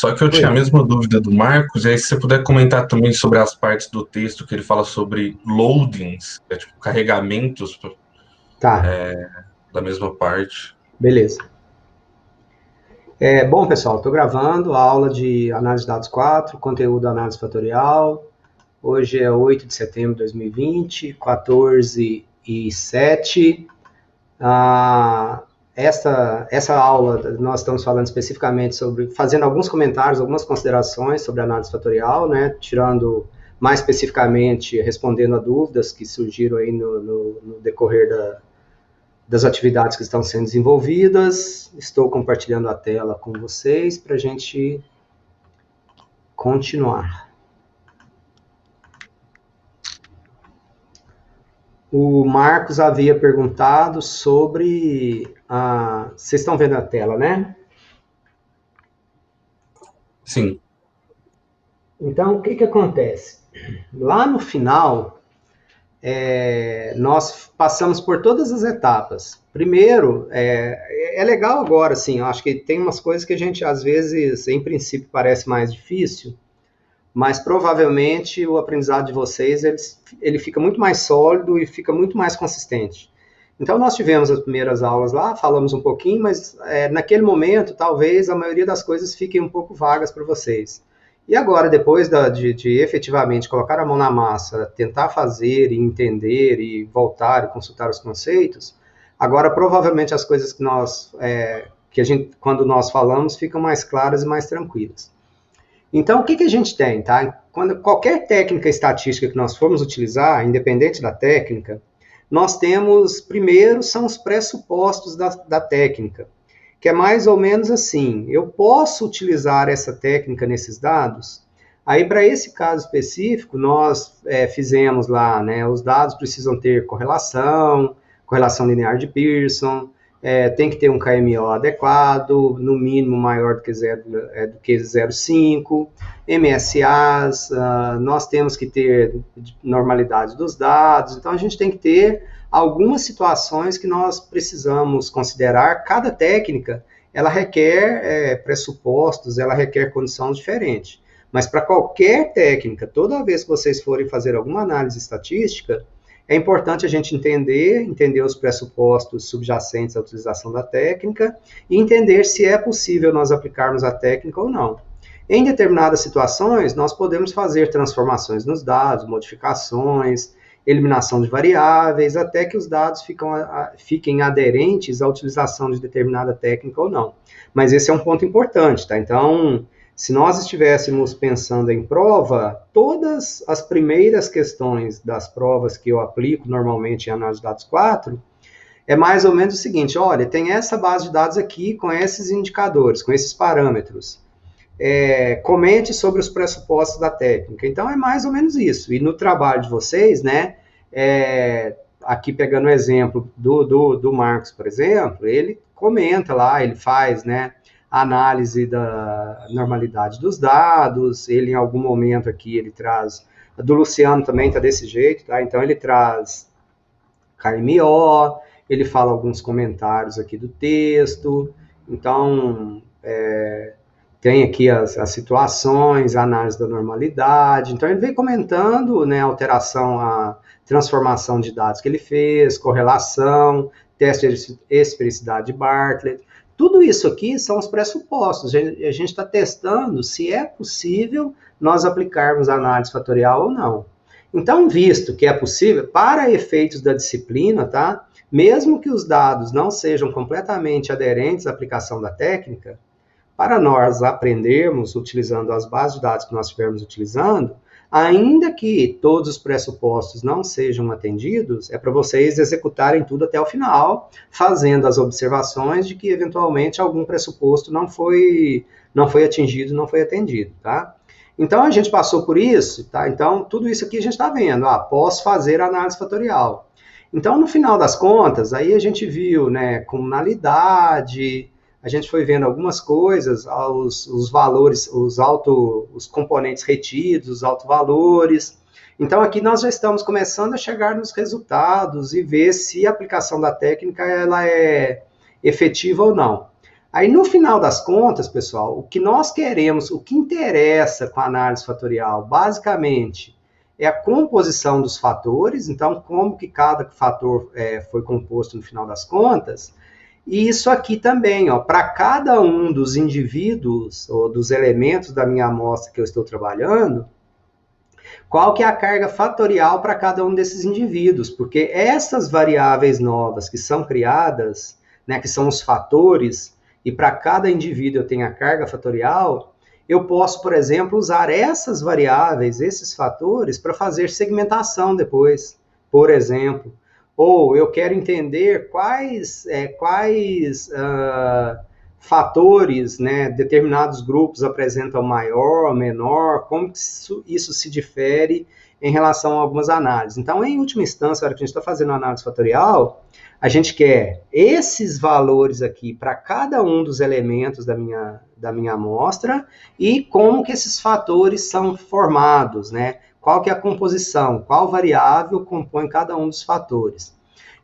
Só que eu tinha a Oi. mesma dúvida do Marcos, e aí se você puder comentar também sobre as partes do texto que ele fala sobre loadings, que é tipo carregamentos Tá, da mesma parte. beleza. Bom, pessoal, estou gravando a aula de análise de dados 4, conteúdo análise fatorial. Hoje é 8 de setembro de 2020, 14 e 7. Essa aula nós estamos falando especificamente sobre, fazendo alguns comentários, algumas considerações sobre análise fatorial, né? Tirando mais especificamente, respondendo a dúvidas que surgiram aí no decorrer das atividades que estão sendo desenvolvidas. Estou compartilhando a tela com vocês para a gente continuar. O Marcos havia perguntado sobre Vocês estão vendo a tela, né? Sim. Então, o que acontece? Lá no final, nós passamos por todas as etapas. Primeiro, é legal agora, assim, eu acho que tem umas coisas que a gente, às vezes, em princípio, parece mais difícil, mas provavelmente o aprendizado de vocês, ele fica muito mais sólido e fica muito mais consistente. Então, nós tivemos as primeiras aulas lá, falamos um pouquinho, mas naquele momento, talvez a maioria das coisas fiquem um pouco vagas para vocês. E agora, depois de efetivamente colocar a mão na massa, tentar fazer e entender e voltar e consultar os conceitos, agora provavelmente as coisas que a gente, quando nós falamos, ficam mais claras e mais tranquilas. Então, o que a gente tem, tá? Quando qualquer técnica estatística que nós formos utilizar, independente da técnica, nós temos, primeiro, são os pressupostos da técnica, que é mais ou menos assim, eu posso utilizar essa técnica nesses dados? Aí, para esse caso específico, nós fizemos lá, né, os dados precisam ter correlação linear de Pearson, tem que ter um KMO adequado, no mínimo maior do que 0,5, MSAs, nós temos que ter normalidade dos dados, então a gente tem que ter algumas situações que nós precisamos considerar. Cada técnica, ela requer pressupostos, ela requer condições diferentes. Mas para qualquer técnica, toda vez que vocês forem fazer alguma análise estatística, é importante a gente entender os pressupostos subjacentes à utilização da técnica e entender se é possível nós aplicarmos a técnica ou não. Em determinadas situações, nós podemos fazer transformações nos dados, modificações, eliminação de variáveis, até que os dados fiquem aderentes à utilização de determinada técnica ou não. Mas esse é um ponto importante, tá? Então, se nós estivéssemos pensando em prova, todas as primeiras questões das provas que eu aplico normalmente em análise de dados 4, é mais ou menos o seguinte, olha, tem essa base de dados aqui com esses indicadores, com esses parâmetros. Comente sobre os pressupostos da técnica. Então, é mais ou menos isso. E no trabalho de vocês, né, aqui pegando o exemplo do Marcos, por exemplo, ele comenta lá, ele faz, né, a análise da normalidade dos dados, ele em algum momento aqui, ele traz, do Luciano também está desse jeito, tá? Então ele traz KMO, ele fala alguns comentários aqui do texto, então tem aqui as situações, a análise da normalidade, então ele vem comentando, né, a alteração, a transformação de dados que ele fez, correlação, teste de esfericidade de Bartlett. Tudo isso aqui são os pressupostos. A gente está testando se é possível nós aplicarmos a análise fatorial ou não. Então, visto que é possível, para efeitos da disciplina, tá? Mesmo que os dados não sejam completamente aderentes à aplicação da técnica, para nós aprendermos utilizando as bases de dados que nós estivermos utilizando, ainda que todos os pressupostos não sejam atendidos, é para vocês executarem tudo até o final, fazendo as observações de que, eventualmente, algum pressuposto não foi atingido, não foi atendido, tá? Então, a gente passou por isso, tá? Então, tudo isso aqui a gente está vendo, posso fazer a análise fatorial. Então, no final das contas, aí a gente viu, né, comunalidade, a gente foi vendo algumas coisas, os valores, os componentes retidos, os autovalores. Então, aqui nós já estamos começando a chegar nos resultados e ver se a aplicação da técnica ela é efetiva ou não. Aí, no final das contas, pessoal, o que nós queremos, o que interessa com a análise fatorial, basicamente, é a composição dos fatores, então, como que cada fator foi composto no final das contas, e isso aqui também, ó, para cada um dos indivíduos, ou dos elementos da minha amostra que eu estou trabalhando, qual que é a carga fatorial para cada um desses indivíduos, porque essas variáveis novas que são criadas, né, que são os fatores, e para cada indivíduo eu tenho a carga fatorial, eu posso, por exemplo, usar essas variáveis, esses fatores, para fazer segmentação depois, por exemplo. Ou eu quero entender quais fatores, né, determinados grupos apresentam maior ou menor, como que isso se difere em relação a algumas análises. Então, em última instância, na hora que a gente está fazendo análise fatorial, a gente quer esses valores aqui para cada um dos elementos da minha amostra e como que esses fatores são formados, né? Qual que é a composição, qual variável compõe cada um dos fatores.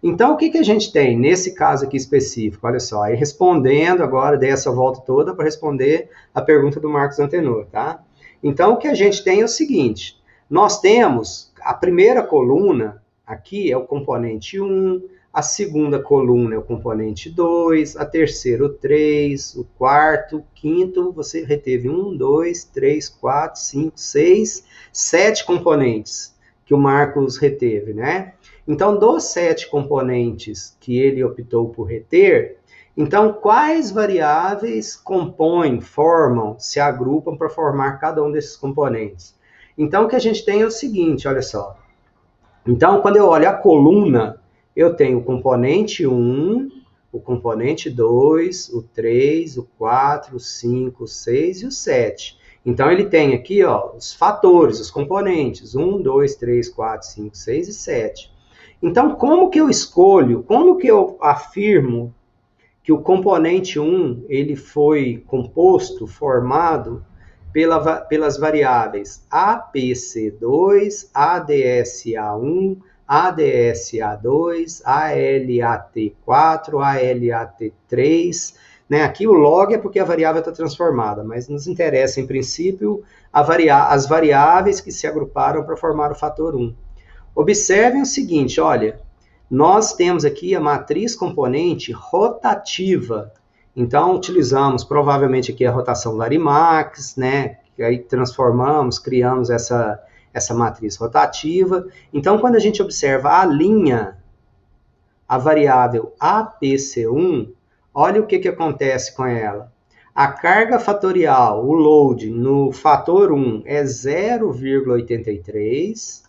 Então, o que a gente tem nesse caso aqui específico? Olha só, aí respondendo agora, dei essa volta toda para responder a pergunta do Marcos Antenor, tá? Então, o que a gente tem é o seguinte, nós temos a primeira coluna aqui é o componente 1, a segunda coluna é o componente 2, a terceira o 3, o quarto, o quinto, você reteve 1, 2, 3, 4, 5, 6, 7 componentes que o Marcos reteve, né? Então, dos 7 componentes que ele optou por reter, então, quais variáveis compõem, formam, se agrupam para formar cada um desses componentes? Então, o que a gente tem é o seguinte, olha só. Então, quando eu olho a coluna, eu tenho o componente 1, o componente 2, o 3, o 4, o 5, o 6 e o 7. Então, ele tem aqui ó, os fatores, os componentes, 1, 2, 3, 4, 5, 6 e 7. Então, como que eu escolho, como que eu afirmo que o componente 1 ele foi composto, formado pelas variáveis APC2, ADSA1, ADSA2, ALAT4, ALAT3, né? Aqui o log é porque a variável está transformada, mas nos interessa, em princípio, as variáveis que se agruparam para formar o fator 1. Observem o seguinte, olha, nós temos aqui a matriz componente rotativa. Então, utilizamos provavelmente aqui a rotação Larimax, né? Que aí transformamos, criamos essa matriz rotativa. Então, quando a gente observa a linha, a variável APC1, olha o que acontece com ela. A carga fatorial, o load, no fator 1 é 0,83,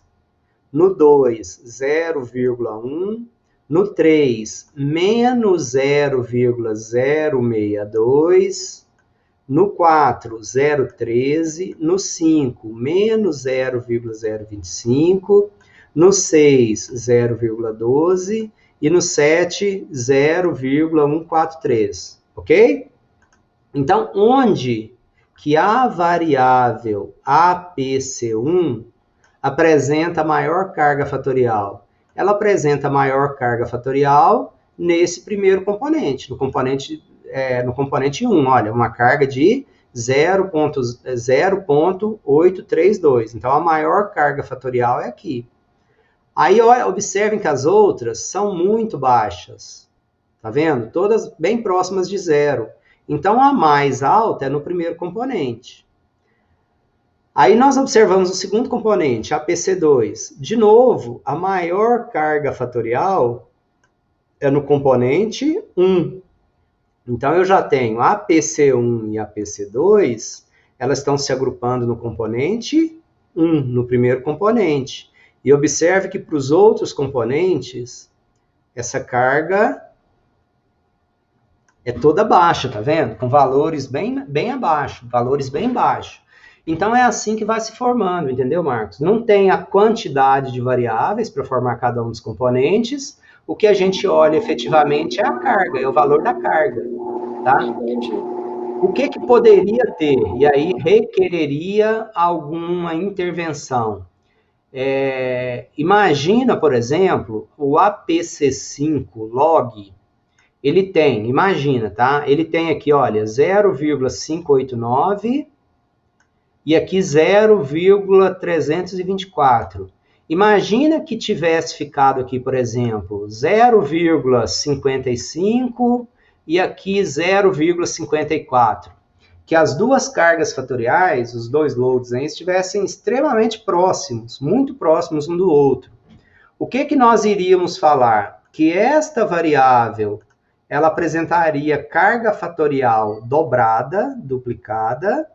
no 2, 0,1, no 3, menos 0,062, no 4, 0,13, no 5, menos 0,025, no 6, 0,12 e no 7, 0,143, ok? Então, onde que a variável APC1 apresenta maior carga fatorial? Ela apresenta maior carga fatorial nesse primeiro componente, no componente 1, olha, uma carga de 0,832. Então, a maior carga fatorial é aqui. Aí, olha, observem que as outras são muito baixas. Tá vendo? Todas bem próximas de zero. Então, a mais alta é no primeiro componente. Aí nós observamos o segundo componente, APC2. De novo, a maior carga fatorial é no componente 1. Então, eu já tenho a APC1 e a APC2, elas estão se agrupando no componente 1, no primeiro componente. E observe que para os outros componentes, essa carga é toda baixa, tá vendo? Com valores bem abaixo, valores bem baixos. Então, é assim que vai se formando, entendeu, Marcos? Não tem a quantidade de variáveis para formar cada um dos componentes. O que a gente olha efetivamente é a carga, é o valor da carga, tá? Entendi. O que poderia ter? E aí requereria alguma intervenção. Imagina, por exemplo, o APC5 log, ele tem, imagina, tá? Ele tem aqui, olha, 0,589 e aqui 0,324. Imagina que tivesse ficado aqui, por exemplo, 0,55 e aqui 0,54. Que as duas cargas fatoriais, os dois loads, estivessem extremamente próximos, muito próximos um do outro. O que nós iríamos falar? Que esta variável, ela apresentaria carga fatorial dobrada, duplicada,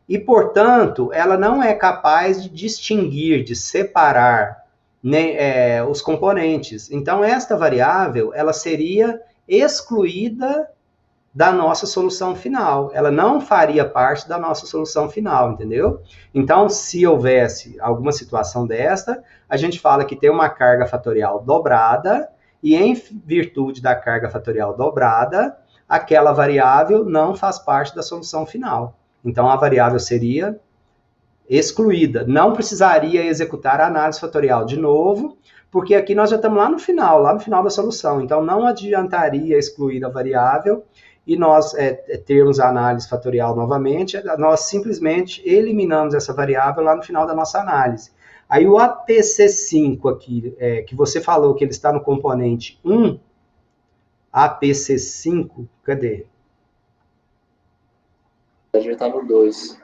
e, portanto, ela não é capaz de distinguir, de separar, né, os componentes. Então, esta variável, ela seria excluída da nossa solução final. Ela não faria parte da nossa solução final, entendeu? Então, se houvesse alguma situação desta, a gente fala que tem uma carga fatorial dobrada, e em virtude da carga fatorial dobrada, aquela variável não faz parte da solução final. Então, a variável seria excluída. Não precisaria executar a análise fatorial de novo, porque aqui nós já estamos lá no final da solução. Então, não adiantaria excluir a variável e nós termos a análise fatorial novamente, nós simplesmente eliminamos essa variável lá no final da nossa análise. Aí o APC5 aqui, que você falou que ele está no componente 1, APC5, cadê? Já está no 2.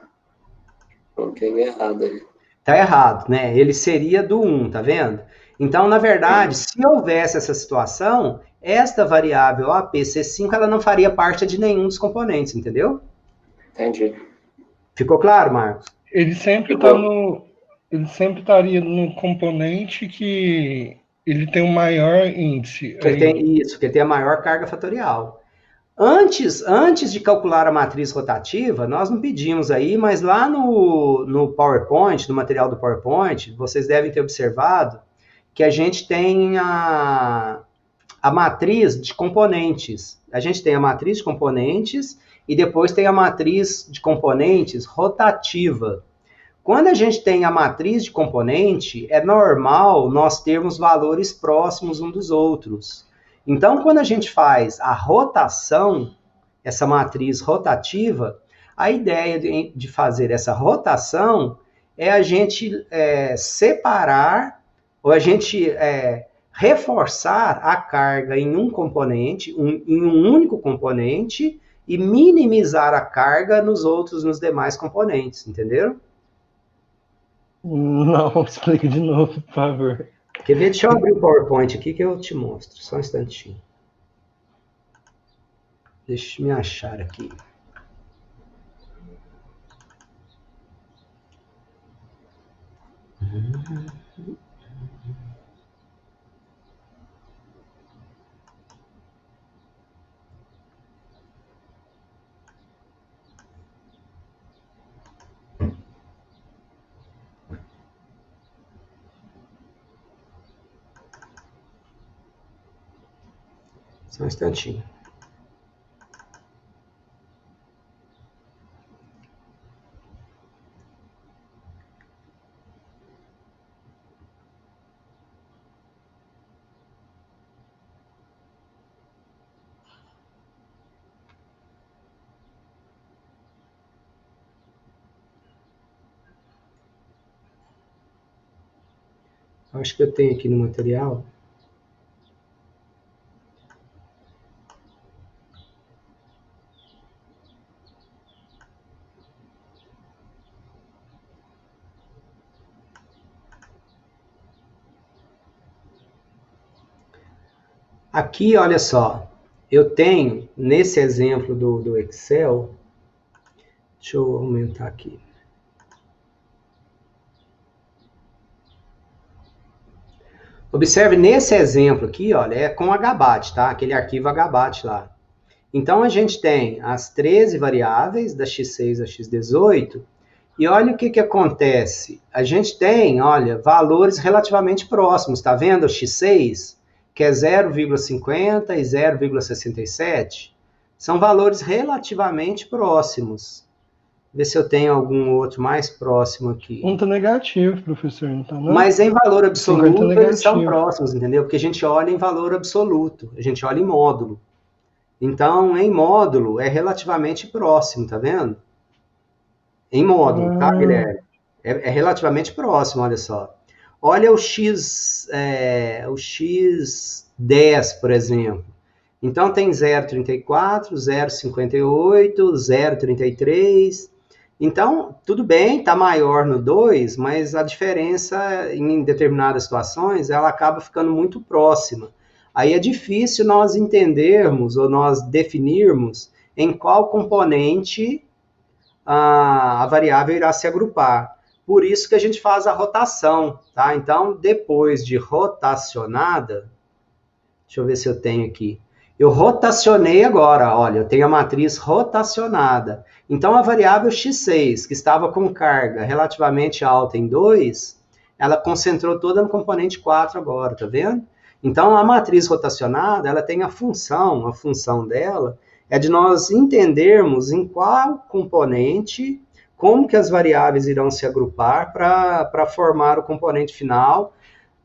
Coloquei errado aí. Tá errado, né? Ele seria do 1, tá vendo? Então, na verdade, se houvesse essa situação, esta variável APC5, ela não faria parte de nenhum dos componentes, entendeu? Entendi. Ficou claro, Marcos? Ele sempre tá no... Ele sempre estaria no componente que ele tem um maior índice. Que ele tem a maior carga fatorial. Antes de calcular a matriz rotativa, nós não pedimos aí, mas lá no PowerPoint, no material do PowerPoint, vocês devem ter observado que a gente tem a matriz de componentes. A gente tem a matriz de componentes e depois tem a matriz de componentes rotativa. Quando a gente tem a matriz de componente, é normal nós termos valores próximos uns dos outros. Então, quando a gente faz a rotação, essa matriz rotativa, a ideia de fazer essa rotação é a gente separar, ou a gente reforçar a carga em um componente, em um único componente, e minimizar a carga nos demais componentes, entenderam? Não, explica de novo, por favor. Quer ver? Deixa eu abrir o PowerPoint aqui que eu te mostro. Só um instantinho. Deixa eu me achar aqui. Só um instantinho. Acho que eu tenho aqui no material. Aqui, olha só, eu tenho, nesse exemplo do Excel, deixa eu aumentar aqui. Observe, nesse exemplo aqui, olha, é com HBAT, tá? Aquele arquivo HBAT lá. Então, a gente tem as 13 variáveis, da X6 a X18, e olha o que acontece. A gente tem, olha, valores relativamente próximos, tá vendo? O X6, que é 0,50 e 0,67, são valores relativamente próximos. Ver se eu tenho algum outro mais próximo aqui. Um tá negativo, professor, não tá não? Mas em valor absoluto negativo. eles são próximos, entendeu? Porque a gente olha em valor absoluto, a gente olha em módulo. Então, em módulo, é relativamente próximo, tá vendo? Em módulo, tá, Guilherme? É relativamente próximo, olha só. Olha o X10, por exemplo. Então, tem 0,34, 0,58, 0,33. Então, tudo bem, está maior no 2, mas a diferença em determinadas situações, ela acaba ficando muito próxima. Aí é difícil nós entendermos ou nós definirmos em qual componente a variável irá se agrupar. Por isso que a gente faz a rotação, tá? Então, depois de rotacionada, deixa eu ver se eu tenho aqui. Eu rotacionei agora, olha, eu tenho a matriz rotacionada. Então, a variável x6, que estava com carga relativamente alta em 2, ela concentrou toda no componente 4 agora, tá vendo? Então, a matriz rotacionada, ela tem a função dela é de nós entendermos em qual componente, como que as variáveis irão se agrupar para formar o componente final,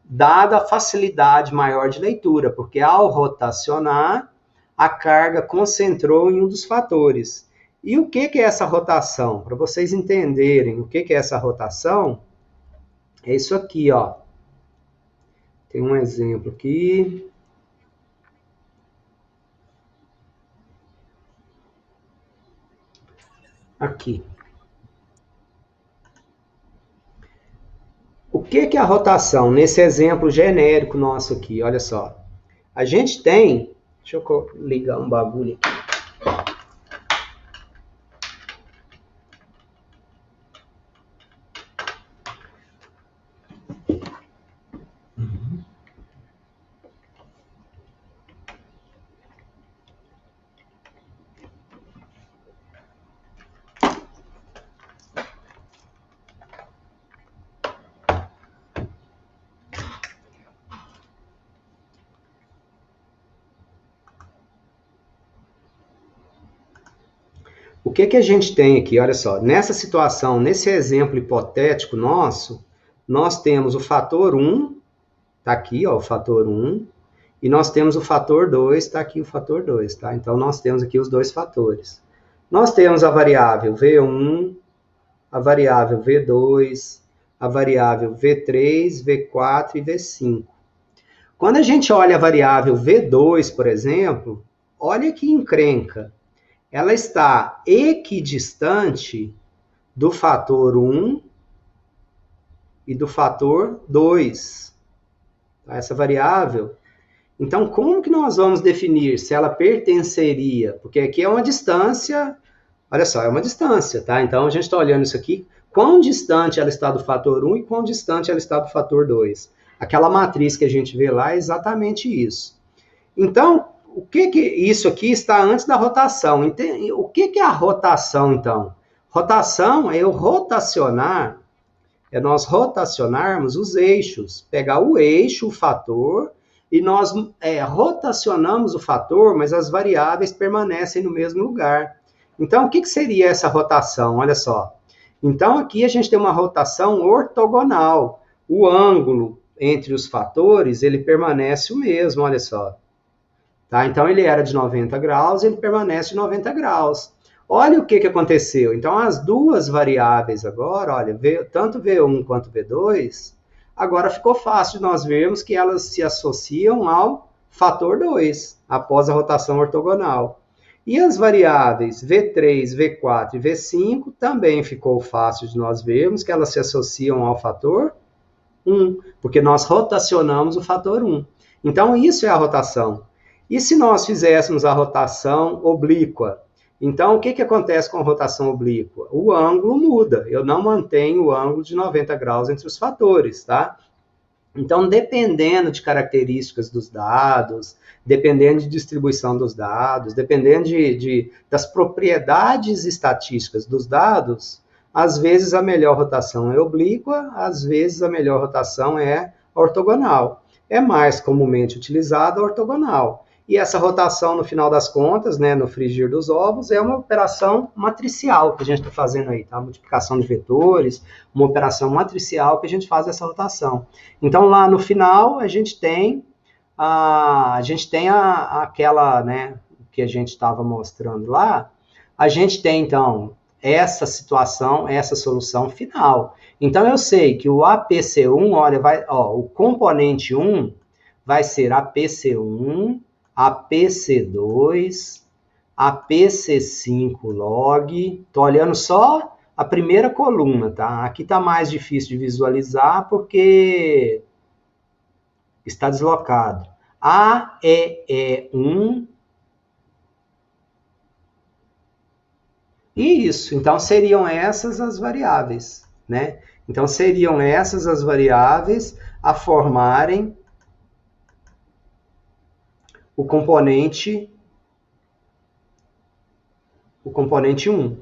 dada a facilidade maior de leitura, porque ao rotacionar, a carga concentrou em um dos fatores. E o que é essa rotação? Para vocês entenderem o que é essa rotação, é isso aqui, ó. Tem um exemplo aqui. Aqui. O que é a rotação? Nesse exemplo genérico nosso aqui, olha só. A gente tem... Deixa eu ligar um bagulho aqui. O que a gente tem aqui? Olha só, nessa situação, nesse exemplo hipotético nosso, nós temos o fator 1, tá aqui, ó, o fator 1, e nós temos o fator 2, tá aqui o fator 2, tá? Então, nós temos aqui os dois fatores. Nós temos a variável V1, a variável V2, a variável V3, V4 e V5. Quando a gente olha a variável V2, por exemplo, olha que encrenca. Ela está equidistante do fator 1 e do fator 2. Essa variável. Então, como que nós vamos definir se ela pertenceria? Porque aqui é uma distância, olha só, é uma distância, tá? Então, a gente está olhando isso aqui, quão distante ela está do fator 1 e quão distante ela está do fator 2. Aquela matriz que a gente vê lá é exatamente isso. Então, o que isso aqui está antes da rotação? O que é a rotação, então? Rotação é eu rotacionar, é nós rotacionarmos os eixos, pegar o eixo, o fator, e nós rotacionamos o fator, mas as variáveis permanecem no mesmo lugar. Então, o que seria essa rotação? Olha só. Então, aqui a gente tem uma rotação ortogonal. O ângulo entre os fatores, ele permanece o mesmo, olha só. Tá? Então, ele era de 90 graus, ele permanece de 90 graus. Olha o que aconteceu. Então, as duas variáveis agora, olha, tanto V1 quanto V2, agora ficou fácil de nós vermos que elas se associam ao fator 2, após a rotação ortogonal. E as variáveis V3, V4 e V5 também ficou fácil de nós vermos que elas se associam ao fator 1, porque nós rotacionamos o fator 1. Então, isso é a rotação. E se nós fizéssemos a rotação oblíqua? Então, o que acontece com a rotação oblíqua? O ângulo muda. Eu não mantenho o ângulo de 90 graus entre os fatores, tá? Então, dependendo de características dos dados, dependendo de distribuição dos dados, dependendo das propriedades estatísticas dos dados, às vezes a melhor rotação é oblíqua, às vezes a melhor rotação é ortogonal. É mais comumente utilizada a ortogonal. E essa rotação, no final das contas, né, no frigir dos ovos, é uma operação matricial que a gente está fazendo aí, tá? Multiplicação de vetores, uma operação matricial que a gente faz essa rotação. Então, lá no final, a gente tem aquela, né, que a gente estava mostrando lá, a gente tem, então, essa situação, essa solução final. Então, eu sei que o APC1, olha, o componente 1 vai ser APC1, APC2, APC5 log. Estou olhando só a primeira coluna, tá? Aqui está mais difícil de visualizar porque está deslocado. AEE1. E isso, então seriam essas as variáveis, né? Então seriam essas as variáveis a formarem o componente 1.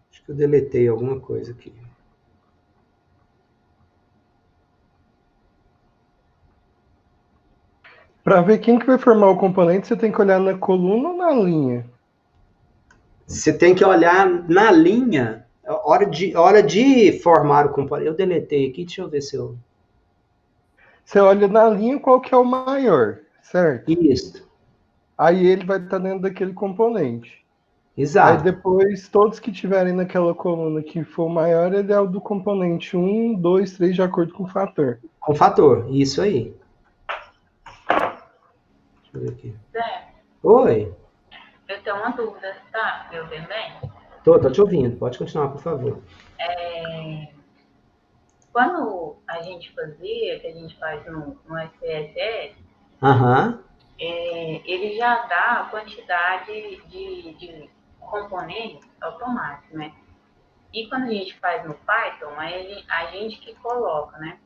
Acho que eu deletei alguma coisa aqui. Para ver quem que vai formar o componente, você tem que olhar na coluna ou na linha? Você tem que olhar na linha, hora de formar o componente. Eu deletei aqui, deixa eu ver se eu... Você olha na linha qual que é o maior, certo? Isso. Aí ele vai estar dentro daquele componente. Exato. Aí depois, todos que tiverem naquela coluna que for maior, ele é o do componente 1, 2, 3, de acordo com o fator. Com fator, isso aí. Deixa eu ver aqui. Zé, Oi. eu tenho uma dúvida, tá? Me ouvindo bem? Tô te ouvindo, pode continuar, por favor. Quando a gente fazia, que a gente faz no SPSS, Aham. ele já dá a quantidade de componentes automáticos, né? E quando a gente faz no Python, a gente que coloca, né?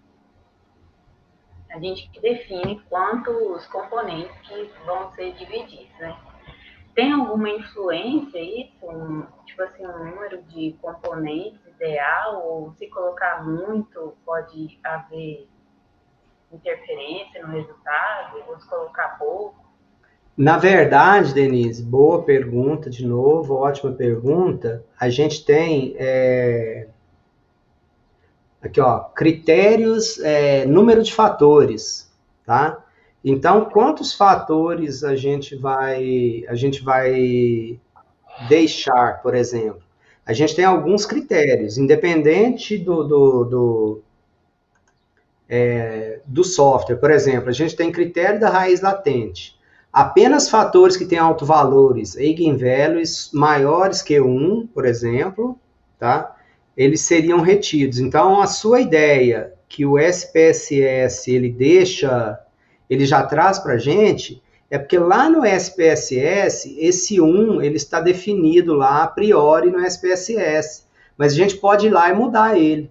A gente que define quantos componentes que vão ser divididos, né? Tem alguma influência isso? Tipo assim, um número de componentes ideal? Ou se colocar muito, pode haver interferência no resultado? Ou se colocar pouco? Na verdade, Denise, boa pergunta, de novo, ótima pergunta. A gente tem aqui, ó, critérios, número de fatores, tá? Então, quantos fatores a gente vai deixar, por exemplo? A gente tem alguns critérios, independente do software. Por exemplo, a gente tem critério da raiz latente. Apenas fatores que têm autovalores, eigenvalues, maiores que 1, por exemplo, tá? Eles seriam retidos. Então, a sua ideia que o SPSS ele já traz para a gente, é porque lá no SPSS, esse 1, ele está definido lá a priori no SPSS, mas a gente pode ir lá e mudar ele.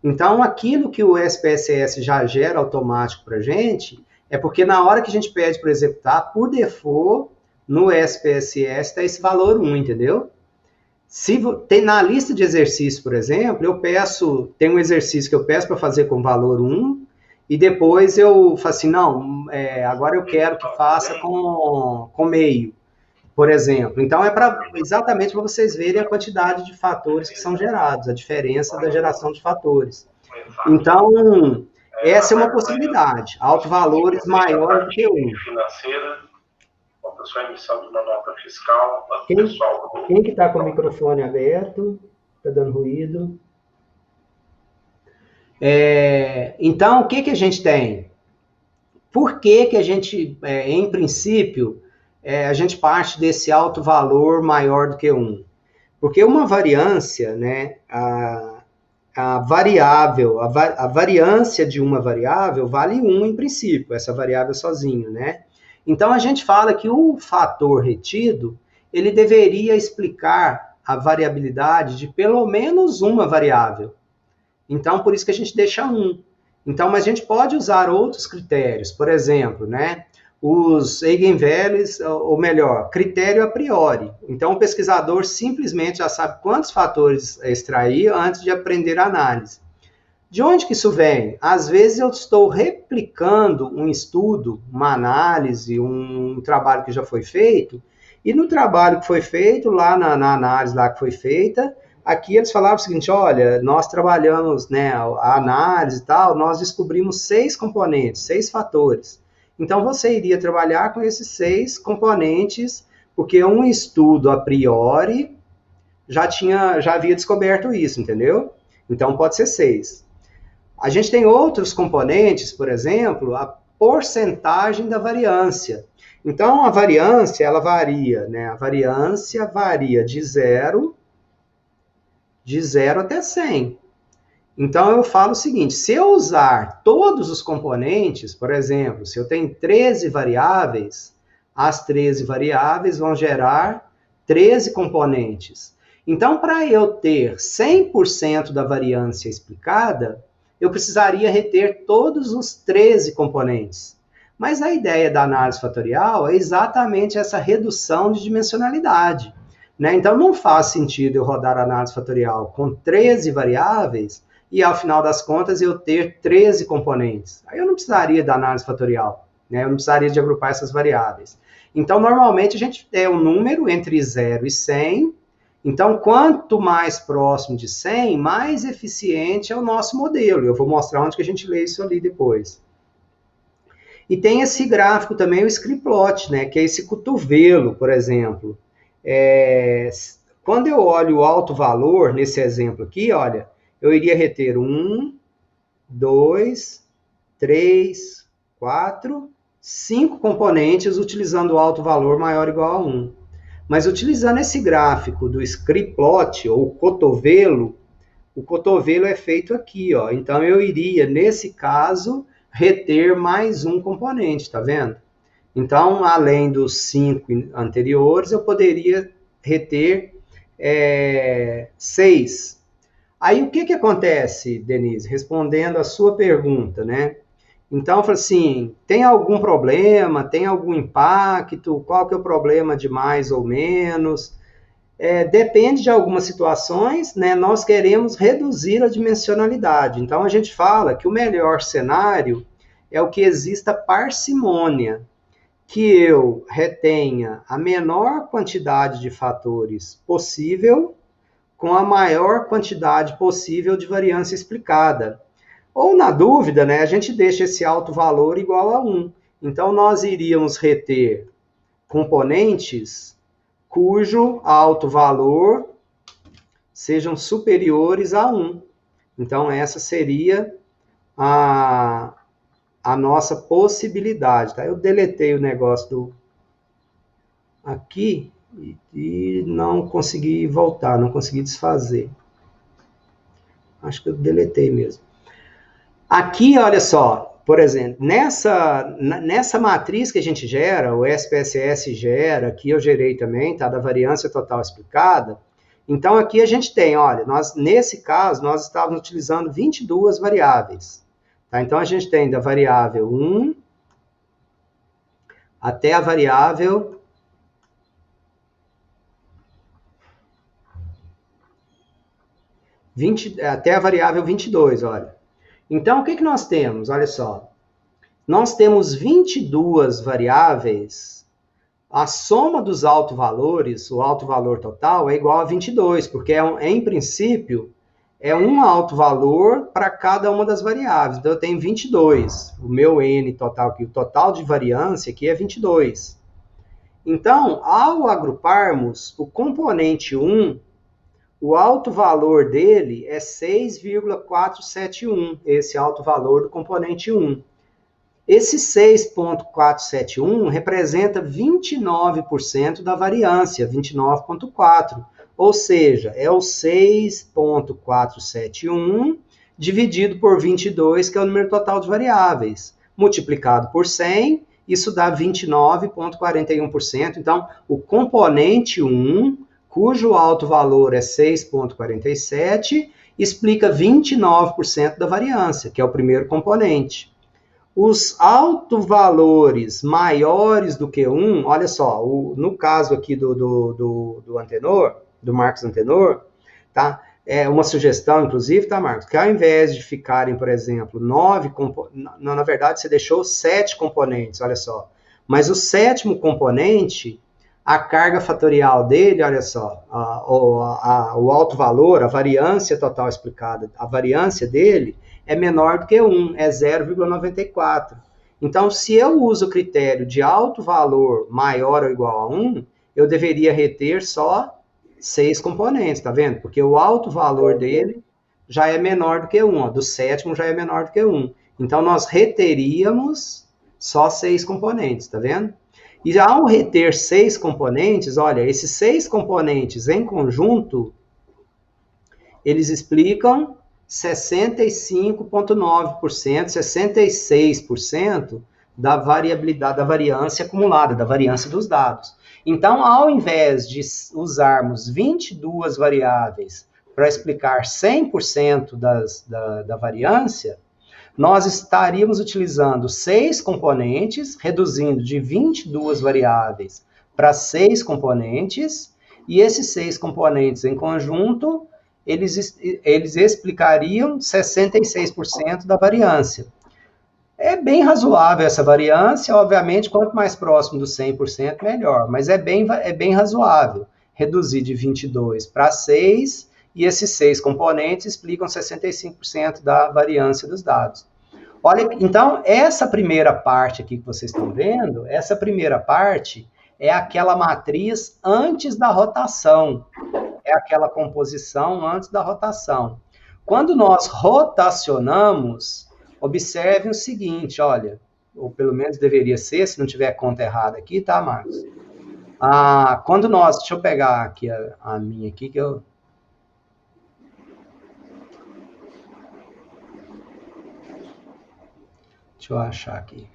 Então, aquilo que o SPSS já gera automático para a gente, é porque na hora que a gente pede para executar, por default, no SPSS está esse valor 1, entendeu? Se tem na lista de exercícios, por exemplo, tem um exercício que eu peço para fazer com valor 1, e depois eu falo assim, não, agora eu quero que faça com meio, por exemplo. Então, exatamente para vocês verem a quantidade de fatores que são gerados, a diferença da geração de fatores. Então, essa é uma possibilidade, autovalores maiores do que 1. Sua emissão de uma nota fiscal, quem que está com o microfone aberto? Está dando ruído. Então, o que a gente tem? Por que a gente, em princípio, a gente parte desse alto valor maior do que 1? Porque uma variância, né, a variância de uma variável vale 1 em princípio, essa variável sozinho, né? Então, a gente fala que o fator retido, ele deveria explicar a variabilidade de pelo menos uma variável. Então, por isso que a gente deixa 1. Então, mas a gente pode usar outros critérios, por exemplo, né? Os eigenvalues, ou melhor, critério a priori. Então, o pesquisador simplesmente já sabe quantos fatores extrair antes de aprender a análise. De onde que isso vem? Às vezes eu estou replicando um estudo, uma análise, um trabalho que já foi feito, e no trabalho que foi feito, lá na análise lá que foi feita, aqui eles falavam o seguinte, olha, nós trabalhamos, né, a análise e tal, nós descobrimos 6 componentes, 6 fatores. Então, você iria trabalhar com esses 6 componentes, porque um estudo a priori já havia descoberto isso, entendeu? Então, pode ser 6. A gente tem outros componentes, por exemplo, a porcentagem da variância. Então, a variância, ela varia, né? A variância varia de 0 até 100. Então, eu falo o seguinte, se eu usar todos os componentes, por exemplo, se eu tenho 13 variáveis, as 13 variáveis vão gerar 13 componentes. Então, para eu ter 100% da variância explicada, eu precisaria reter todos os 13 componentes. Mas a ideia da análise fatorial é exatamente essa redução de dimensionalidade, né? Então, não faz sentido eu rodar a análise fatorial com 13 variáveis e, ao final das contas, eu ter 13 componentes. Aí eu não precisaria da análise fatorial, né? Eu não precisaria de agrupar essas variáveis. Então, normalmente, a gente tem um número entre 0 e 100. Então, quanto mais próximo de 100, mais eficiente é o nosso modelo. Eu vou mostrar onde que a gente lê isso ali depois. E tem esse gráfico também, o scriplot, né, que é esse cotovelo, por exemplo. Quando eu olho o alto valor, nesse exemplo aqui, olha, eu iria reter 1, 2, 3, 4, 5 componentes utilizando o alto valor maior ou igual a 1. Mas utilizando esse gráfico do scriplot, ou cotovelo, o cotovelo é feito aqui, ó. Então, eu iria, nesse caso, reter mais um componente, tá vendo? Então, além dos 5 anteriores, eu poderia reter 6. Aí, o que acontece, Denise? Respondendo a sua pergunta, né? Então, eu falo assim, tem algum problema, tem algum impacto, qual que é o problema de mais ou menos? Depende de algumas situações, né? Nós queremos reduzir a dimensionalidade. Então, a gente fala que o melhor cenário é o que exista parcimônia, que eu retenha a menor quantidade de fatores possível com a maior quantidade possível de variância explicada. Ou, na dúvida, né, a gente deixa esse alto valor igual a 1. Então, nós iríamos reter componentes cujo alto valor sejam superiores a 1. Então, essa seria a nossa possibilidade. Tá? Eu deletei o negócio aqui e não consegui voltar, não consegui desfazer. Acho que eu deletei mesmo. Aqui, olha só, por exemplo, nessa matriz que a gente gera, o SPSS gera, aqui eu gerei também, tá, da variância total explicada. Então, aqui a gente tem, olha, nesse caso, nós estávamos utilizando 22 variáveis. Tá? Então, a gente tem da variável 1 até a variável 22, olha. Então, o que nós temos? Olha só. Nós temos 22 variáveis. A soma dos alto-valores, o alto-valor total, é igual a 22, porque, em princípio, é um alto-valor para cada uma das variáveis. Então, eu tenho 22. O meu N total aqui, o total de variância aqui é 22. Então, ao agruparmos o componente 1, o alto valor dele é 6,471, esse alto valor do componente 1. Esse 6,471 representa 29% da variância, 29,4. Ou seja, é o 6,471 dividido por 22, que é o número total de variáveis, multiplicado por 100, isso dá 29,41%. Então, o componente 1, cujo alto valor é 6,47, explica 29% da variância, que é o primeiro componente. Os autovalores maiores do que 1, olha só, no caso aqui do Antenor, do Marcos Antenor, tá? É uma sugestão, inclusive, tá, Marcos? Que ao invés de ficarem, por exemplo, 9 componentes, na verdade você deixou 7 componentes, olha só. Mas o 7º componente, a carga fatorial dele, olha só, o alto valor, a variância total explicada, a variância dele é menor do que 1, é 0,94. Então, se eu uso o critério de alto valor maior ou igual a 1, eu deveria reter só 6 componentes, tá vendo? Porque o alto valor dele já é menor do que 1, ó, do sétimo já é menor do que 1. Então, nós reteríamos só 6 componentes, tá vendo? E ao reter 6 componentes, olha, esses 6 componentes em conjunto, eles explicam 65,9%, 66% da variabilidade, da variância acumulada, da variância dos dados. Então, ao invés de usarmos 22 variáveis para explicar 100% da variância, nós estaríamos utilizando 6 componentes, reduzindo de 22 variáveis para 6 componentes, e esses 6 componentes em conjunto, eles explicariam 66% da variância. É bem razoável essa variância, obviamente, quanto mais próximo do 100%, melhor, mas é bem razoável. Reduzir de 22 para 6, e esses 6 componentes explicam 65% da variância dos dados. Olha, então, essa primeira parte aqui que vocês estão vendo, essa primeira parte é aquela matriz antes da rotação. É aquela composição antes da rotação. Quando nós rotacionamos, observe o seguinte, olha, ou pelo menos deveria ser, se não tiver conta errada aqui, tá, Marcos? Quando nós, deixa eu pegar aqui a minha aqui, que eu... Deixa eu achar aqui.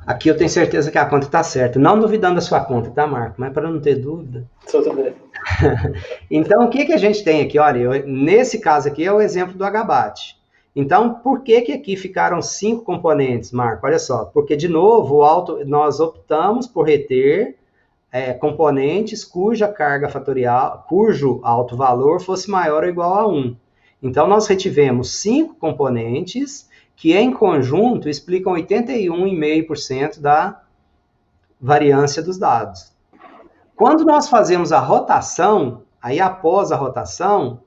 Aqui eu tenho certeza que a conta está certa. Não duvidando da sua conta, tá, Marco? Mas para não ter dúvida. Tudo bem. Então, o que a gente tem aqui? Olha, nesse caso aqui é o exemplo do HBAT. Então, por que aqui ficaram 5 componentes, Marco? Olha só, porque, de novo, nós optamos por reter componentes cuja carga fatorial, cujo alto valor fosse maior ou igual a 1. Então, nós retivemos 5 componentes que, em conjunto, explicam 81,5% da variância dos dados. Quando nós fazemos a rotação, aí após a rotação,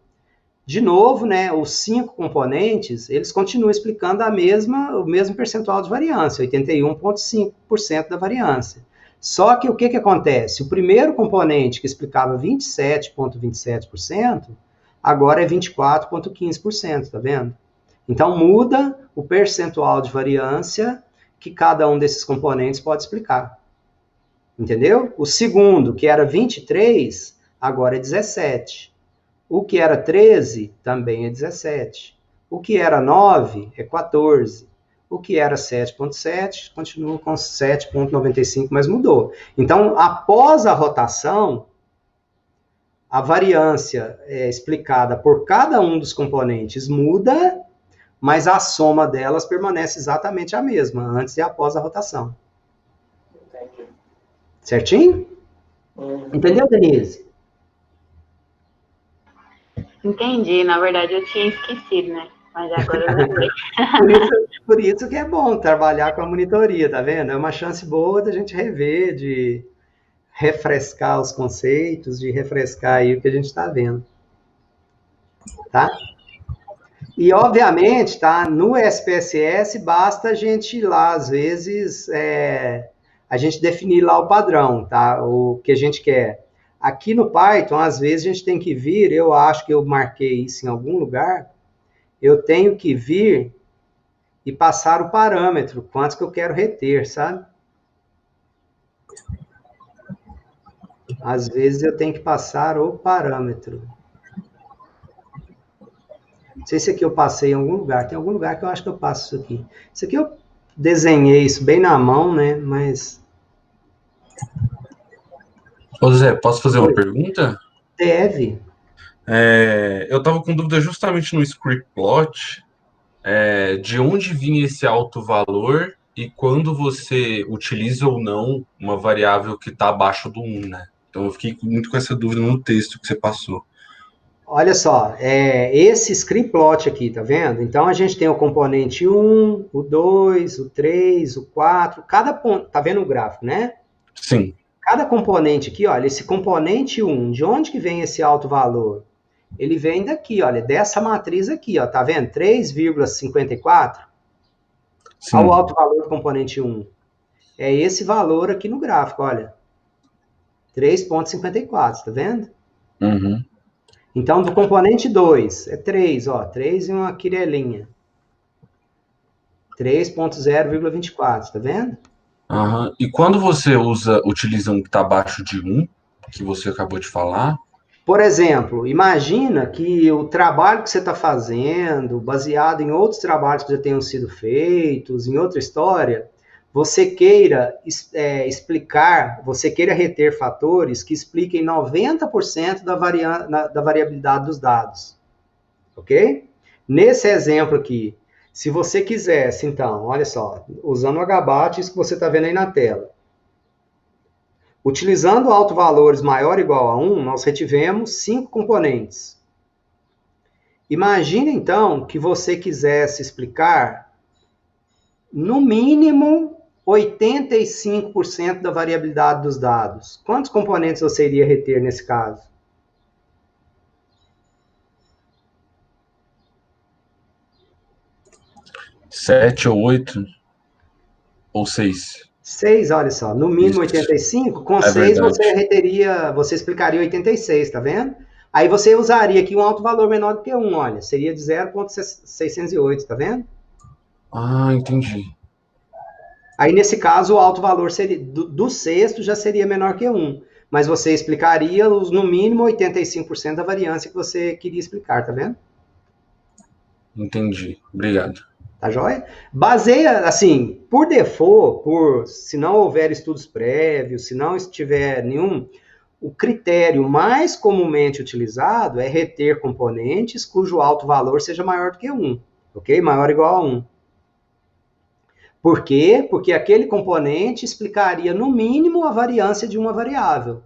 de novo, né, os 5 componentes, eles continuam explicando o mesmo percentual de variância, 81,5% da variância. Só que o que acontece? O primeiro componente, que explicava 27,27%, agora é 24,15%, tá vendo? Então, muda o percentual de variância que cada um desses componentes pode explicar. Entendeu? O segundo, que era 23, agora é 17. O que era 13, também é 17. O que era 9, é 14. O que era 7,7, continua com 7,95, mas mudou. Então, após a rotação, a variância explicada por cada um dos componentes muda, mas a soma delas permanece exatamente a mesma, antes e após a rotação. Entendi. Certinho? Entendeu, Denise? Entendi, na verdade eu tinha esquecido, né? Mas agora eu lembrei. Por isso que é bom trabalhar com a monitoria, tá vendo? É uma chance boa da gente rever, de refrescar os conceitos, de refrescar aí o que a gente está vendo. Tá? E, obviamente, tá, no SPSS, basta a gente ir lá, às vezes, a gente definir lá o padrão, tá? O que a gente quer. Aqui no Python, às vezes, a gente tem que vir, eu acho que eu marquei isso em algum lugar, eu tenho que vir e passar o parâmetro, quantos que eu quero reter, sabe? Às vezes, eu tenho que passar o parâmetro. Não sei se aqui eu passei em algum lugar. Tem algum lugar que eu acho que eu passo isso aqui. Isso aqui eu desenhei isso bem na mão, né? Mas... Ô Zé, posso fazer uma pergunta? Deve. Eu estava com dúvida justamente no script plot, de onde vinha esse alto valor e quando você utiliza ou não uma variável que está abaixo do 1, né? Então eu fiquei muito com essa dúvida no texto que você passou. Olha só, esse script plot aqui, tá vendo? Então, a gente tem o componente 1, o 2, o 3, o 4, cada ponto, tá vendo o gráfico, né? Sim. Cada componente aqui, olha, esse componente 1, de onde que vem esse alto valor? Ele vem daqui, olha, dessa matriz aqui, ó, tá vendo? 3,54. Olha o alto valor do componente 1. É esse valor aqui no gráfico, olha. 3,54, tá vendo? Uhum. Então, do componente 2, é 3, ó, 3 e uma quirelinha. 3,0,24, tá vendo? Uhum. E quando você utiliza um que está abaixo de 1, que você acabou de falar... Por exemplo, imagina que o trabalho que você está fazendo, baseado em outros trabalhos que já tenham sido feitos, em outra história, você queira explicar, você queira reter fatores que expliquem 90% da variabilidade dos dados. Ok? Nesse exemplo aqui, se você quisesse, então, olha só, usando o HBAT, isso que você está vendo aí na tela. Utilizando autovalores maior ou igual a 1, nós retivemos 5 componentes. Imagine, então, que você quisesse explicar, no mínimo, 85% da variabilidade dos dados. Quantos componentes você iria reter nesse caso? Sete ou 8 ou 6. 6, olha só, no mínimo Isso. 85, com É 6 verdade. você explicaria 86, tá vendo? Aí você usaria aqui um alto valor menor do que 1, olha, seria de 0,608, tá vendo? Ah, entendi. Aí nesse caso o alto valor seria, do sexto já seria menor que 1, mas você explicaria no mínimo 85% da variância que você queria explicar, tá vendo? Entendi. Obrigado. Tá joia? Baseia, assim, por default, se não houver estudos prévios, se não estiver nenhum, o critério mais comumente utilizado é reter componentes cujo alto valor seja maior do que 1, ok? Maior ou igual a 1. Por quê? Porque aquele componente explicaria, no mínimo, a variância de uma variável.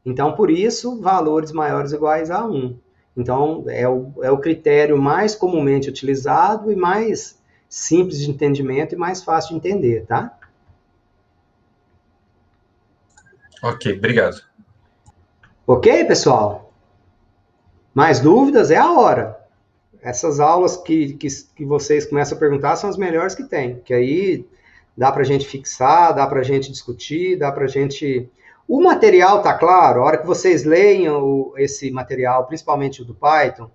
Então, por isso, valores maiores ou iguais a 1. Então, é o critério mais comumente utilizado e mais simples de entendimento e mais fácil de entender, tá? Ok, obrigado. Ok, pessoal? Mais dúvidas? É a hora. Essas aulas que vocês começam a perguntar são as melhores que tem, que aí dá para a gente fixar, dá para a gente discutir, dá para a gente... O material tá claro, a hora que vocês leiam esse material, principalmente o do Python,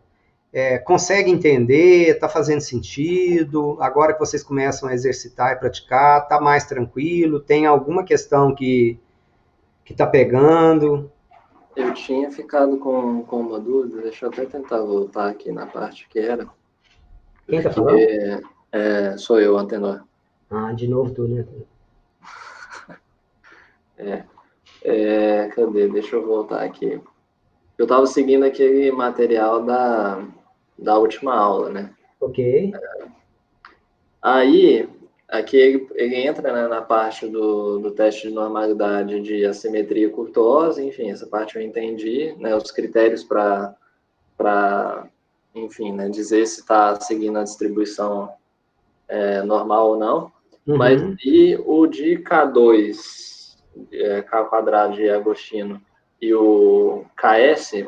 consegue entender, tá fazendo sentido, agora que vocês começam a exercitar e praticar, tá mais tranquilo, tem alguma questão que tá pegando? Eu tinha ficado com uma dúvida, deixa eu até tentar voltar aqui na parte que era. Quem tá falando? Sou eu, Antenor. Ah, de novo tu, né? Cadê? Deixa eu voltar aqui. Eu estava seguindo aquele material da última aula, né? Ok. Aí, aqui ele entra, né, na parte do teste de normalidade de assimetria curtosa, enfim, essa parte eu entendi, né, os critérios para enfim, né, dizer se está seguindo a distribuição normal ou não. Uhum. Mas e o de K2, K quadrado de Agostino, e o KS,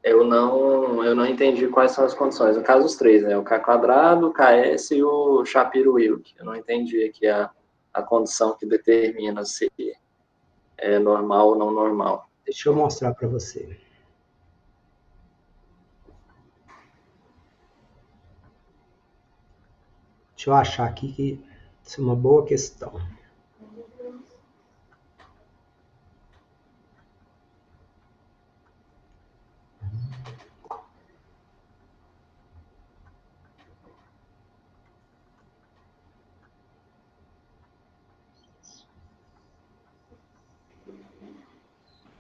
eu não entendi quais são as condições. No caso, os três, né? O K quadrado, o KS e o Shapiro-Wilk. Eu não entendi aqui a condição que determina se é normal ou não normal. Deixa eu mostrar para você. Deixa eu achar aqui que isso é uma boa questão.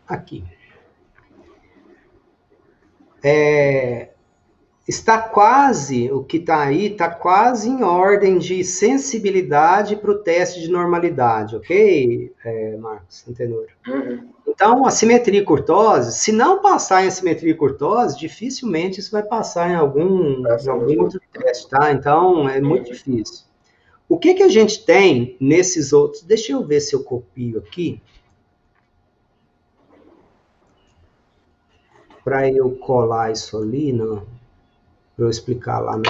Aqui. Está quase, o que está aí, está quase em ordem de sensibilidade para o teste de normalidade, ok, Marcos Antenor? Uhum. Então, a simetria e curtose, se não passar em simetria e curtose, dificilmente isso vai passar em algum outro teste, tá? Então, é muito difícil. O que a gente tem nesses outros... Deixa eu ver se eu copio aqui. para eu colar isso ali, para eu explicar lá no...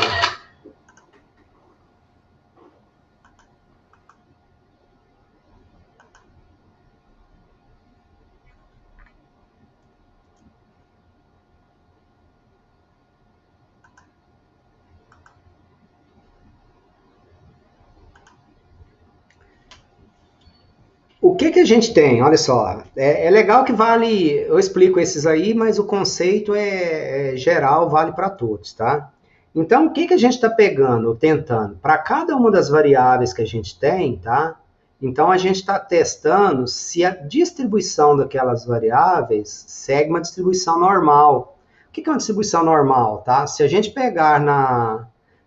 O que a gente tem? Olha só, é legal que vale, eu explico esses aí, mas o conceito é geral, vale para todos, tá? Então, o que a gente está pegando, tentando? Para cada uma das variáveis que a gente tem, tá? Então, a gente está testando se a distribuição daquelas variáveis segue uma distribuição normal. O que é uma distribuição normal, tá? Se a gente pegar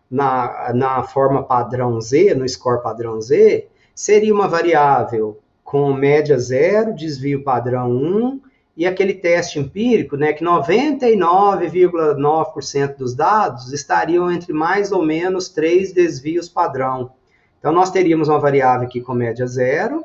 na forma padrão Z, no score padrão Z, seria uma variável com média 0, desvio padrão 1, e aquele teste empírico, né, que 99,9% dos dados estariam entre mais ou menos 3 desvios padrão. Então, nós teríamos uma variável aqui com média 0,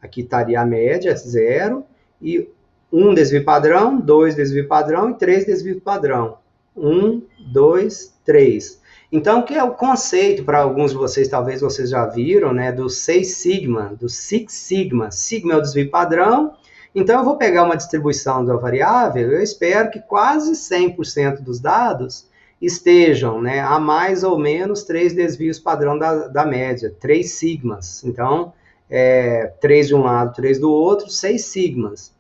aqui estaria a média 0, e 1 desvio padrão, 2 desvio padrão e 3 desvio padrão. 1, 2, 3. Então, que é o conceito, para alguns de vocês, talvez vocês já viram, né, do 6 sigma, do Six Sigma. Sigma é o desvio padrão. Então, eu vou pegar uma distribuição da variável, eu espero que quase 100% dos dados estejam, né, a mais ou menos 3 desvios padrão da média, 3 sigmas. Então, 3 de um lado, 3 do outro, 6 sigmas.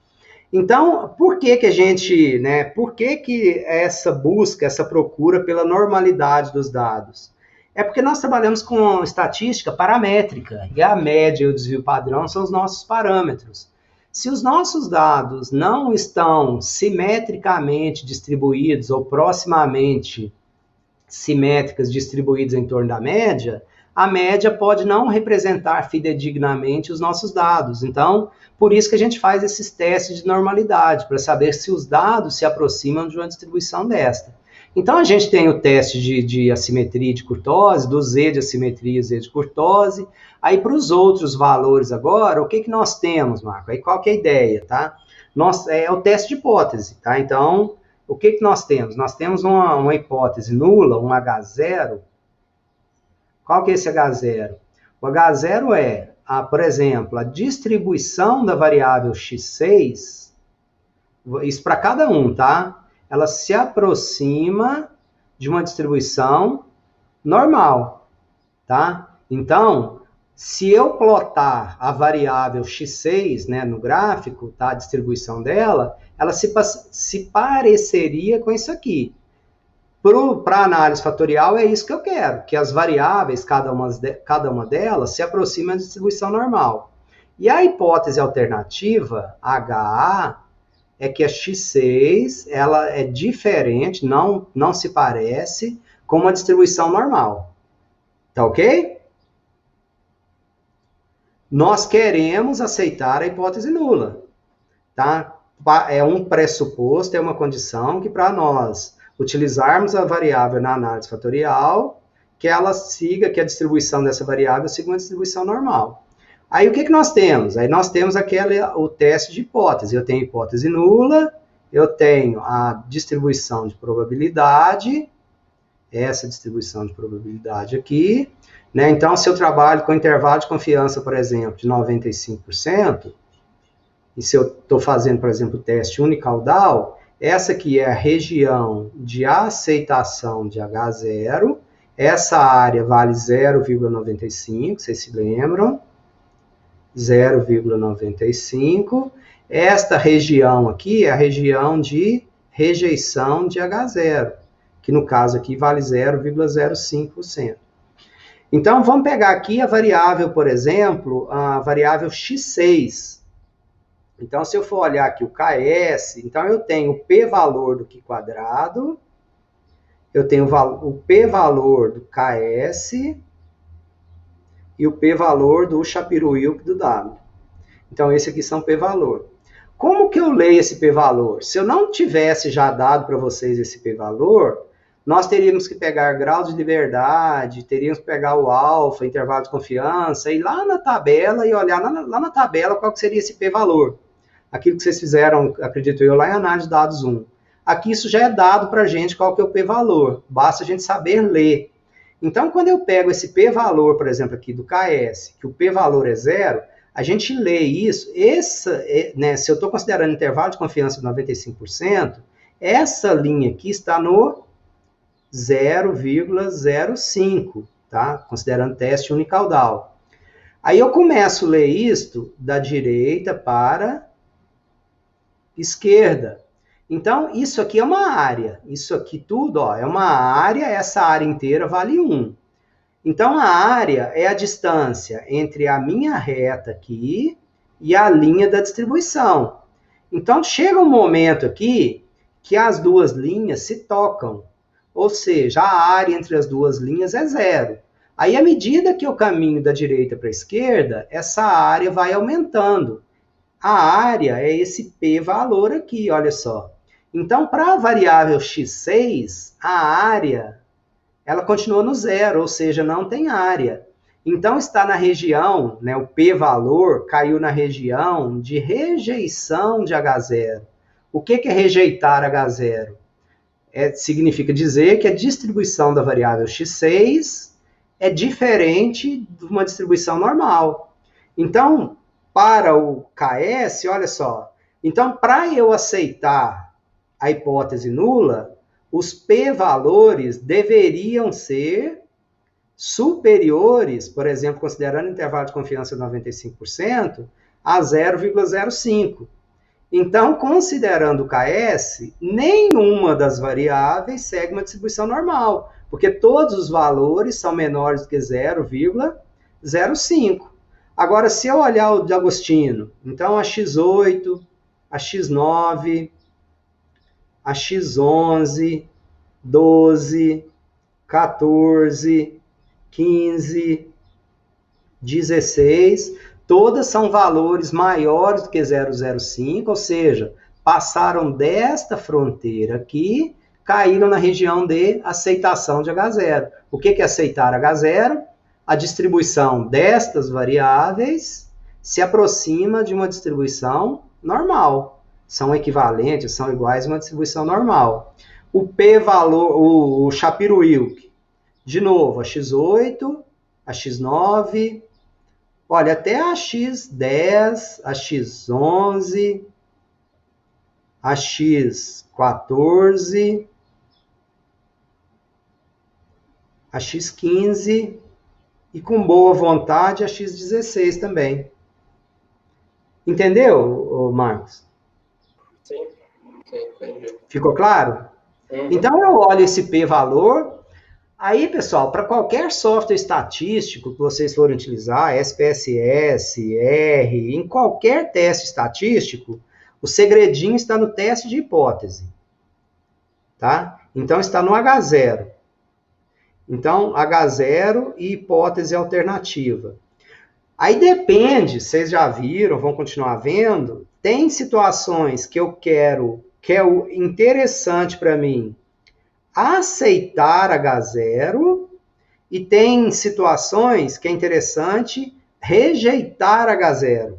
Então, por que a gente, né, por que essa busca, essa procura pela normalidade dos dados? É porque nós trabalhamos com estatística paramétrica, e a média e o desvio padrão são os nossos parâmetros. Se os nossos dados não estão simetricamente distribuídos ou proximamente simétricas distribuídos em torno da média, a média pode não representar fidedignamente os nossos dados. Então, por isso que a gente faz esses testes de normalidade, para saber se os dados se aproximam de uma distribuição desta. Então, a gente tem o teste de assimetria de kurtose, do Z de assimetria e Z de kurtose. Aí, para os outros valores agora, o que nós temos, Marco? Aí, qual que é a ideia, tá? É o teste de hipótese, tá? Então, o que nós temos? Nós temos uma hipótese nula, um H0. Qual que é esse H0? O H0 é, por exemplo, a distribuição da variável x6, isso para cada um, tá? Ela se aproxima de uma distribuição normal, tá? Então, se eu plotar a variável x6, né, no gráfico, tá, a distribuição dela, ela se pareceria com isso aqui. Para análise fatorial, é isso que eu quero, que as variáveis, cada uma delas, se aproximem da distribuição normal. E a hipótese alternativa, HA, é que a x6 ela é diferente, não se parece com uma distribuição normal. Tá ok? Nós queremos aceitar a hipótese nula. Tá? É um pressuposto, é uma condição que para nós utilizarmos a variável na análise fatorial, que ela siga, que a distribuição dessa variável siga uma distribuição normal. Aí o que nós temos? Aí nós temos o teste de hipótese. Eu tenho hipótese nula, eu tenho a distribuição de probabilidade, essa distribuição de probabilidade aqui, né? Então, se eu trabalho com intervalo de confiança, por exemplo, de 95%, e se eu estou fazendo, por exemplo, o teste unicaudal, essa aqui é a região de aceitação de H0, essa área vale 0,95, vocês se lembram? 0,95. Esta região aqui é a região de rejeição de H0, que no caso aqui vale 0,05%. Então, vamos pegar aqui a variável, por exemplo, a variável x6. Então, se eu for olhar aqui o KS, então eu tenho o p-valor do Q quadrado, eu tenho o p-valor do KS e o p-valor do Shapiro-Wilk do W. Então, esse aqui são p-valor. Como que eu leio esse p-valor? Se eu não tivesse já dado para vocês esse p-valor, nós teríamos que pegar grau de liberdade, teríamos que pegar o alfa, intervalo de confiança, ir lá na tabela e olhar lá na tabela qual que seria esse p-valor. Aquilo que vocês fizeram, acredito eu, lá em análise de dados 1. aqui isso já é dado para a gente qual que é o p-valor, basta a gente saber ler. Então, quando eu pego esse p-valor, por exemplo, aqui do KS, que o p-valor é 0, a gente lê isso, né, se eu estou considerando intervalo de confiança de 95%, essa linha aqui está no 0,05, tá? Considerando teste unicaudal. Aí eu começo a ler isto da direita para esquerda. Então, isso aqui é uma área. Isso aqui tudo, ó, é uma área, essa área inteira vale 1. Então, a área é a distância entre a minha reta aqui e a linha da distribuição. Então, chega um momento aqui que as duas linhas se tocam. Ou seja, a área entre as duas linhas é 0. Aí, à medida que eu caminho da direita para a esquerda, essa área vai aumentando. A área é esse p-valor aqui, olha só. Então, para a variável x6, a área ela continua no 0, ou seja, não tem área. Então, está na região, né, o p-valor caiu na região de rejeição de H0. O que é rejeitar H0? Significa dizer que a distribuição da variável x6 é diferente de uma distribuição normal. Então, para o KS, olha só, então, para eu aceitar a hipótese nula, os p-valores deveriam ser superiores, por exemplo, considerando o intervalo de confiança de 95%, a 0,05. Então, considerando o KS, nenhuma das variáveis segue uma distribuição normal, porque todos os valores são menores do que 0,05. Agora, se eu olhar o de Agostino, então a x8, a x9, a x11, 12, 14, 15, 16, todas são valores maiores do que 0,05, ou seja, passaram desta fronteira aqui, caíram na região de aceitação de H0. O que é aceitar H0? A distribuição destas variáveis se aproxima de uma distribuição normal. São equivalentes, são iguais a uma distribuição normal. O p-valor, o Shapiro-Wilk, de novo, a x8, a x9, olha, até a x10, a x11, a x14, a x15 e, com boa vontade, a x16 também. Entendeu, Marcos? Sim, entendi. Ficou claro? Então, eu olho esse p-valor. Aí, pessoal, para qualquer software estatístico que vocês forem utilizar, SPSS, R, em qualquer teste estatístico, o segredinho está no teste de hipótese. Tá? Então, está no H0. Então, H0 e hipótese alternativa. Aí depende, vocês já viram, vão continuar vendo, tem situações que eu quero, que é o interessante para mim, aceitar H0, e tem situações que é interessante rejeitar H0.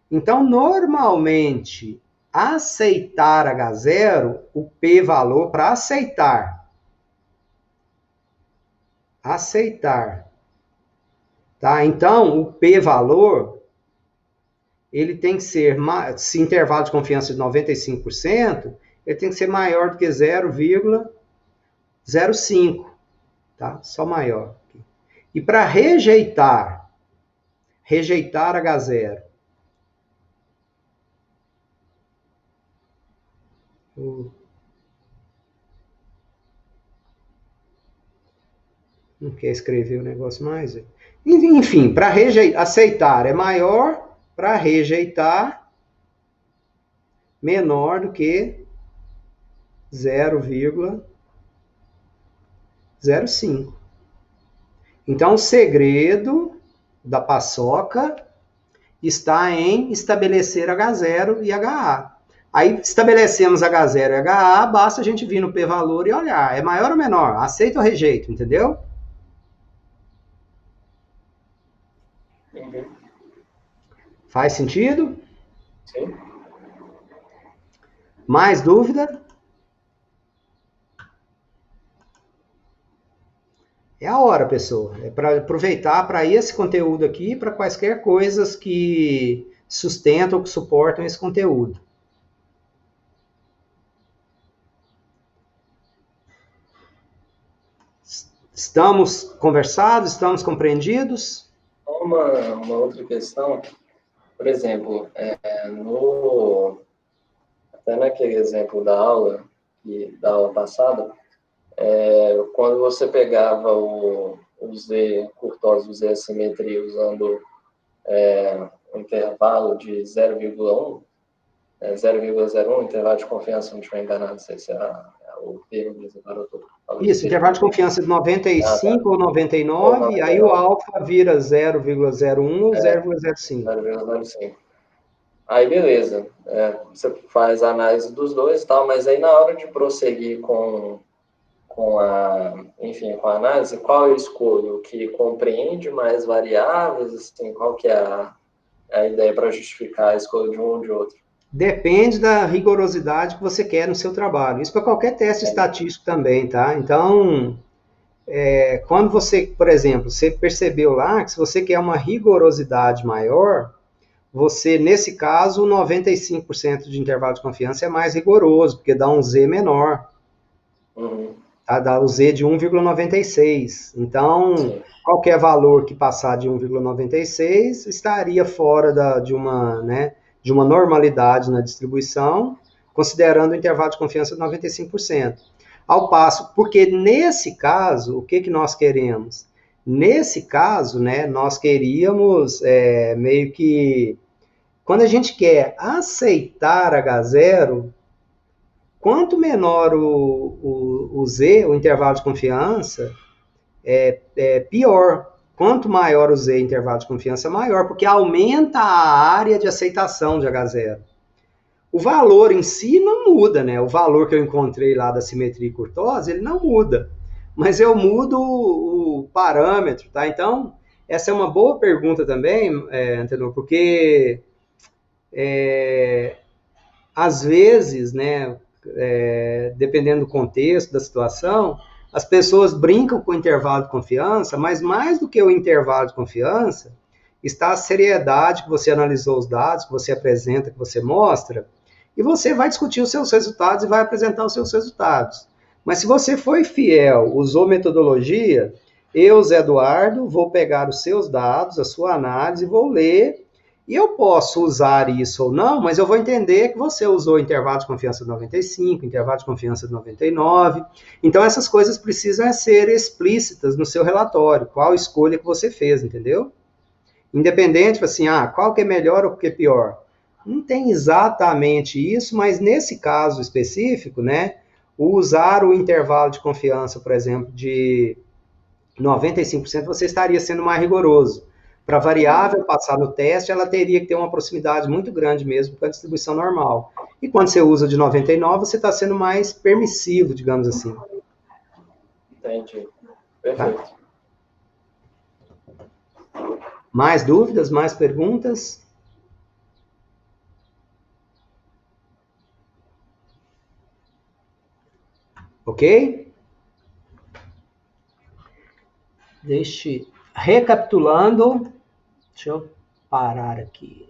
Então, normalmente, aceitar H0, o p-valor para aceitar. Tá? Então, o p-valor, ele tem que ser, se intervalo de confiança de 95%, ele tem que ser maior do que 0,05. Tá? Só maior. E para rejeitar H0, não quer escrever o negócio mais? Enfim, para aceitar é maior, para rejeitar menor do que 0,05. Então, o segredo da paçoca está em estabelecer H0 e HA. Aí, estabelecemos H0 e HA, basta a gente vir no p-valor e olhar. É maior ou menor? Aceita ou rejeita, entendeu? Faz sentido? Sim. Mais dúvida? É a hora, pessoal. É para aproveitar para esse conteúdo aqui, para quaisquer coisas que sustentam, que suportam esse conteúdo. Estamos conversados? Estamos compreendidos? Uma outra questão, por exemplo, até naquele exemplo da aula passada, quando você pegava o Z curtose, o Z assimetria, usando um intervalo de 0,1, 0,01, intervalo de confiança, não estiver enganado, não sei se é o termo mesmo, agora eu estou falando. Isso, intervalo de confiança de 95 ou 99, aí o alfa vira 0,01 ou 0,05. 0,05. Aí, beleza. Você faz a análise dos dois e tal, mas aí na hora de prosseguir com a análise, qual eu escolho? O que compreende mais variáveis? Assim, qual que é a ideia para justificar a escolha de um ou de outro? Depende da rigorosidade que você quer no seu trabalho. Isso para qualquer teste estatístico também, tá? Então, quando você, por exemplo, você percebeu lá que se você quer uma rigorosidade maior, você, nesse caso, 95% de intervalo de confiança é mais rigoroso, porque dá um Z menor. Uhum. Tá? Dá o Z de 1,96. Então, Sim. qualquer valor que passar de 1,96 estaria fora de uma normalidade na distribuição, considerando o intervalo de confiança de 95%. Ao passo, porque nesse caso, o que nós queremos? Nesse caso, né, nós queríamos meio que... Quando a gente quer aceitar H0, quanto menor o Z, o intervalo de confiança, pior. Quanto maior o Z, intervalo de confiança, maior, porque aumenta a área de aceitação de H0. O valor em si não muda, né? O valor que eu encontrei lá da simetria e curtose, ele não muda. Mas eu mudo o parâmetro, tá? Então, essa é uma boa pergunta também, Antenor, porque às vezes, né, dependendo do contexto, da situação, as pessoas brincam com o intervalo de confiança, mas mais do que o intervalo de confiança, está a seriedade que você analisou os dados, que você apresenta, que você mostra, e você vai discutir os seus resultados e vai apresentar os seus resultados. Mas se você foi fiel, usou metodologia, eu, Zé Eduardo, vou pegar os seus dados, a sua análise, vou ler, e eu posso usar isso ou não, mas eu vou entender que você usou intervalo de confiança de 95, intervalo de confiança de 99. Então, essas coisas precisam ser explícitas no seu relatório, qual escolha que você fez, entendeu? Independente, assim, qual que é melhor ou que é pior. Não tem exatamente isso, mas nesse caso específico, né, usar o intervalo de confiança, por exemplo, de 95%, você estaria sendo mais rigoroso. Para a variável passar no teste, ela teria que ter uma proximidade muito grande mesmo com a distribuição normal. E quando você usa de 99, você está sendo mais permissivo, digamos assim. Entendi. Perfeito. Tá? Mais dúvidas, mais perguntas? Ok? Recapitulando, deixa eu parar aqui.